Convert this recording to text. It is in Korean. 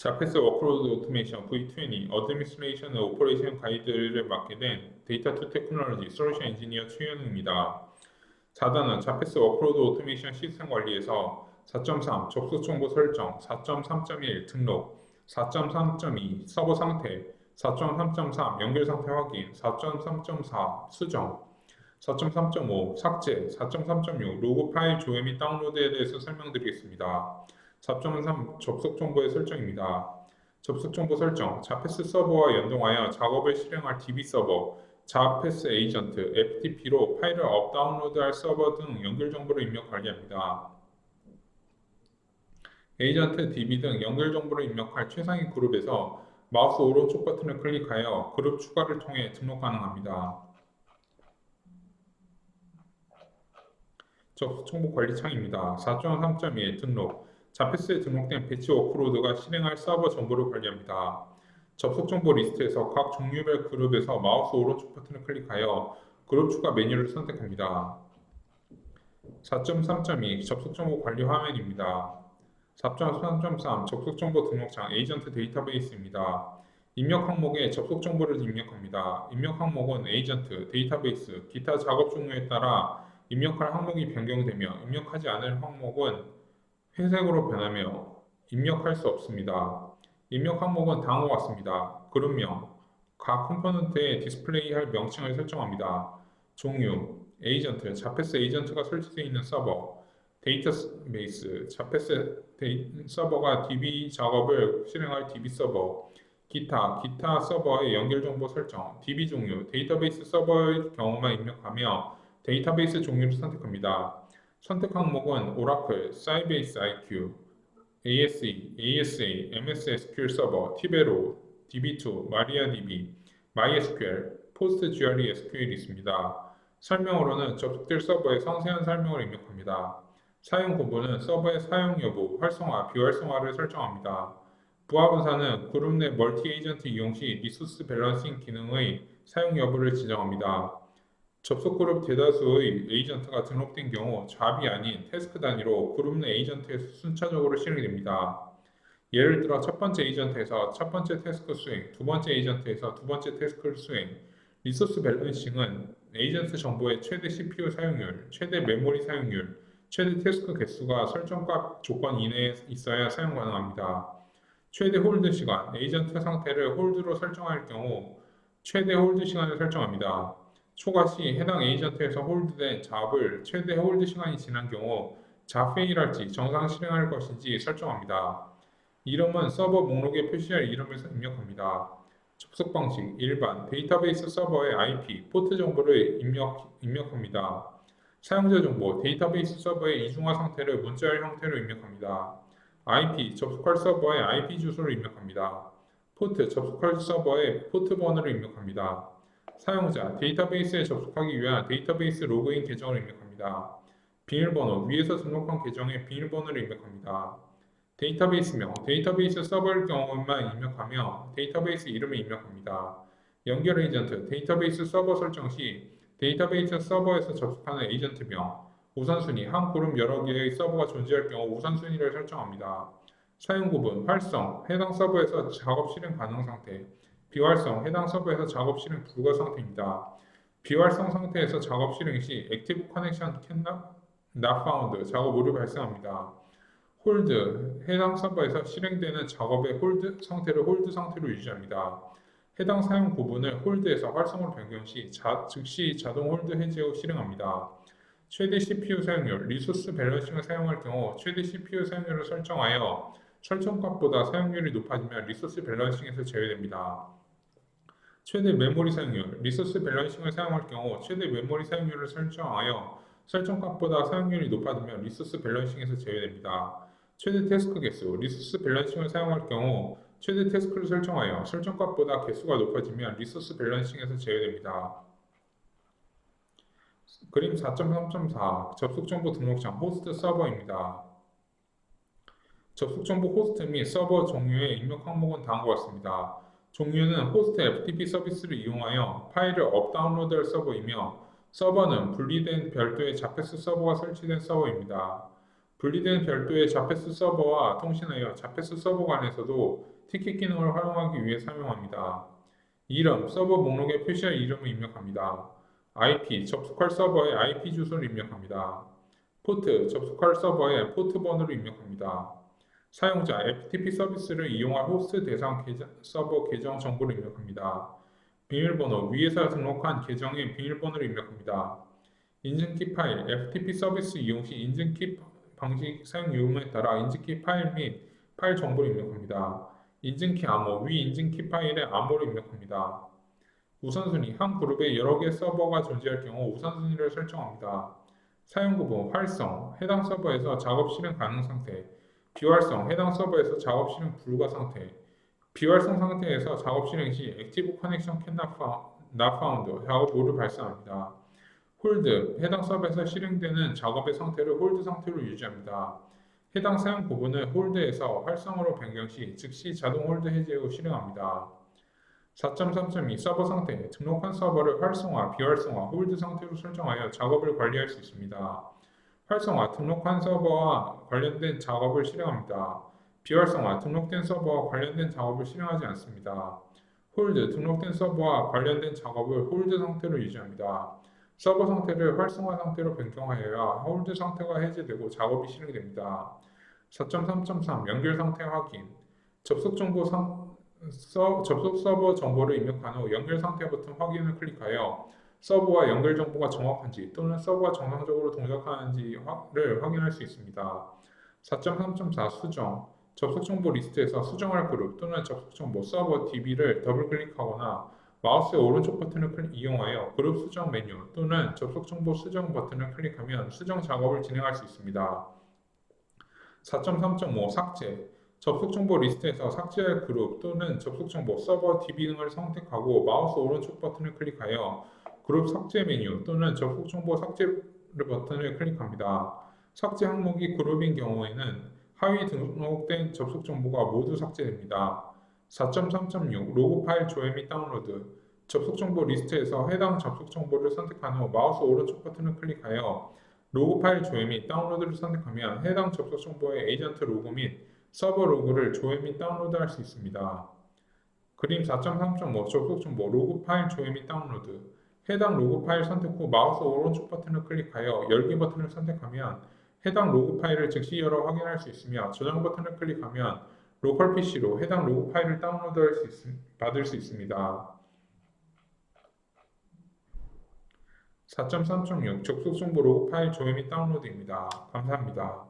자패스 워크로드 오토메이션 V20 어드미니스트레이션 오퍼레이션 가이드를 맡게 된 데이터 투 테크놀로지 솔루션 엔지니어 최현우입니다. 4단은 자패스 워크로드 오토메이션 시스템 관리에서 4.3 접속 정보 설정, 4.3.1 등록, 4.3.2 서버 상태, 4.3.3 연결 상태 확인, 4.3.4 수정, 4.3.5 삭제, 4.3.6 로그 파일 조회 및 다운로드에 대해서 설명드리겠습니다. 4.3 접속 정보의 설정입니다. 접속 정보 설정, 자패스 서버와 연동하여 작업을 실행할 DB 서버, 자패스 에이전트, FTP로 파일을 업 다운로드할 서버 등 연결 정보를 입력 관리합니다. 에이전트, DB 등 연결 정보를 입력할 최상위 그룹에서 마우스 오른쪽 버튼을 클릭하여 그룹 추가를 통해 등록 가능합니다. 접속 정보 관리 창입니다. 4.3.1 등록, 자패스에 등록된 배치 워크로드가 실행할 서버 정보를 관리합니다. 접속 정보 리스트에서 각 종류별 그룹에서 마우스 오른쪽 버튼을 클릭하여 그룹 추가 메뉴를 선택합니다. 4.3.2 접속 정보 관리 화면입니다. 4.3.3 접속 정보 등록창 에이전트 데이터베이스입니다. 입력 항목에 접속 정보를 입력합니다. 입력 항목은 에이전트, 데이터베이스, 기타 작업 종류에 따라 입력할 항목이 변경되며 입력하지 않을 항목은 회색으로 변하며 입력할 수 없습니다. 입력 항목은 다음과 같습니다. 그룹명, 각 컴포넌트에 디스플레이할 명칭을 설정합니다. 종류, 에이전트, 자패스 에이전트가 설치되어 있는 서버, 데이터베이스, 자패스 서버가 DB 작업을 실행할 DB 서버, 기타 서버의 연결 정보 설정, DB 종류, 데이터베이스 서버의 경우만 입력하며 데이터베이스 종류를 선택합니다. 선택 항목은 오라클, 사이베이스 IQ, ASE, ASA, MS SQL 서버, 티베로, DB2, 마리아DB, MySQL, PostgreSQL SQL이 있습니다. 설명으로는 접속될 서버의 상세한 설명을 입력합니다. 사용 구분은 서버의 사용 여부, 활성화, 비활성화를 설정합니다. 부하 분사는 그룹 내 멀티 에이전트 이용 시 리소스 밸런싱 기능의 사용 여부를 지정합니다. 접속 그룹 대다수의 에이전트가 등록된 경우 잡이 아닌 태스크 단위로 그룹 내 에이전트에서 순차적으로 실행됩니다. 예를 들어 첫 번째 에이전트에서 첫 번째 태스크 수행, 두 번째 에이전트에서 두 번째 태스크 수행. 리소스 밸런싱은 에이전트 정보의 최대 CPU 사용률, 최대 메모리 사용률, 최대 태스크 개수가 설정값 조건 이내에 있어야 사용 가능합니다. 최대 홀드 시간, 에이전트 상태를 홀드로 설정할 경우 최대 홀드 시간을 설정합니다. 초과 시 해당 에이전트에서 홀드된 잡을 최대 홀드 시간이 지난 경우 잡 페일할지 정상 실행할 것인지 설정합니다. 이름은 서버 목록에 표시할 이름을 입력합니다. 접속 방식 일반 데이터베이스 서버의 IP, 포트 정보를 입력합니다. 사용자 정보 데이터베이스 서버의 이중화 상태를 문자열 형태로 입력합니다. IP 접속할 서버의 IP 주소를 입력합니다. 포트 접속할 서버의 포트 번호를 입력합니다. 사용자 데이터베이스에 접속하기 위한 데이터베이스 로그인 계정을 입력합니다. 비밀번호 위에서 등록한 계정의 비밀번호를 입력합니다. 데이터베이스명 데이터베이스 서버일 경우만 입력하며 데이터베이스 이름을 입력합니다. 연결 에이전트 데이터베이스 서버 설정 시 데이터베이스 서버에서 접속하는 에이전트명 우선순위 한 그룹 여러 개의 서버가 존재할 경우 우선순위를 설정합니다. 사용 구분 활성 해당 서버에서 작업 실행 가능 상태 비활성 해당 서버에서 작업 실행 불가 상태입니다. 비활성 상태에서 작업 실행 시 액티브 커넥션 not found 작업 오류 발생합니다. 홀드 해당 서버에서 실행되는 작업의 홀드 상태를 홀드 상태로 유지합니다. 해당 사용 구분을 홀드에서 활성으로 변경 시 즉시 자동 홀드 해제 후 실행합니다. 최대 CPU 사용률 리소스 밸런싱을 사용할 경우 최대 CPU 사용률을 설정하여 설정값보다 사용률이 높아지면 리소스 밸런싱에서 제외됩니다. 최대 메모리 사용률 리소스 밸런싱을 사용할 경우 최대 메모리 사용률을 설정하여 설정값보다 사용률이 높아지면 리소스 밸런싱에서 제외됩니다. 최대 태스크 개수 리소스 밸런싱을 사용할 경우 최대 태스크를 설정하여 설정값보다 개수가 높아지면 리소스 밸런싱에서 제외됩니다. 그림 4.3.4 접속정보 등록창 호스트 서버입니다. 접속정보 호스트 및 서버 종류의 입력 항목은 다음과 같습니다. 종류는 호스트 FTP 서비스를 이용하여 파일을 업 다운로드할 서버이며 서버는 분리된 별도의 자패스 서버가 설치된 서버입니다. 분리된 별도의 자패스 서버와 통신하여 자패스 서버 간에서도 티켓 기능을 활용하기 위해 사용합니다. 이름, 서버 목록에 표시할 이름을 입력합니다. IP, 접속할 서버에 IP 주소를 입력합니다. 포트, 접속할 서버에 포트 번호를 입력합니다. 사용자, FTP 서비스를 이용할 호스트 대상 서버 계정 정보를 입력합니다. 비밀번호, 위에서 등록한 계정의 비밀번호를 입력합니다. 인증키 파일, FTP 서비스 이용 시 인증키 방식 사용 요금에 따라 인증키 파일 및 파일 정보를 입력합니다. 인증키 암호, 위 인증키 파일의 암호를 입력합니다. 우선순위, 한 그룹에 여러 개의 서버가 존재할 경우 우선순위를 설정합니다. 사용 구분, 활성, 해당 서버에서 작업 실행 가능 상태, 비활성, 해당 서버에서 작업 실행 불가 상태, 비활성 상태에서 작업 실행 시 액티브 커넥션 not found 작업 오류 발생합니다. 홀드, 해당 서버에서 실행되는 작업의 상태를 홀드 상태로 유지합니다. 해당 사용 부분을 홀드에서 활성으로 변경 시 즉시 자동 홀드 해제 후 실행합니다. 4.3.2 서버 상태, 등록한 서버를 활성화, 비활성화, 홀드 상태로 설정하여 작업을 관리할 수 있습니다. 활성화, 등록한 서버와 관련된 작업을 실행합니다. 비활성화, 등록된 서버와 관련된 작업을 실행하지 않습니다. 홀드, 등록된 서버와 관련된 작업을 홀드 상태로 유지합니다. 서버 상태를 활성화 상태로 변경하여야 홀드 상태가 해제되고 작업이 실행됩니다. 4.3.3 연결 상태 확인, 접속 서버 정보를 입력한 후 연결 상태 버튼 확인을 클릭하여 서버와 연결 정보가 정확한지 또는 서버가 정상적으로 동작하는지를 확인할 수 있습니다. 4.3.4 수정, 접속 정보 리스트에서 수정할 그룹 또는 접속 정보 서버 DB를 더블 클릭하거나 마우스의 오른쪽 버튼을 이용하여 그룹 수정 메뉴 또는 접속 정보 수정 버튼을 클릭하면 수정 작업을 진행할 수 있습니다. 4.3.5 삭제, 접속 정보 리스트에서 삭제할 그룹 또는 접속 정보 서버 DB 등을 선택하고 마우스 오른쪽 버튼을 클릭하여 그룹 삭제 메뉴 또는 접속 정보 삭제 버튼을 클릭합니다. 삭제 항목이 그룹인 경우에는 하위 등록된 접속 정보가 모두 삭제됩니다. 4.3.6 로그 파일 조회 및 다운로드, 접속 정보 리스트에서 해당 접속 정보를 선택한 후 마우스 오른쪽 버튼을 클릭하여 로그 파일 조회 및 다운로드를 선택하면 해당 접속 정보의 에이전트 로그 및 서버 로그를 조회 및 다운로드할 수 있습니다. 그림 4.3.5 접속 정보 로그 파일 조회 및 다운로드, 해당 로그 파일 선택 후 마우스 오른쪽 버튼을 클릭하여 열기 버튼을 선택하면 해당 로그 파일을 즉시 열어 확인할 수 있으며 저장 버튼을 클릭하면 로컬 PC로 해당 로그 파일을 받을 수 있습니다. 4.3.6 접속 정보 로그 파일 조회 및 다운로드입니다. 감사합니다.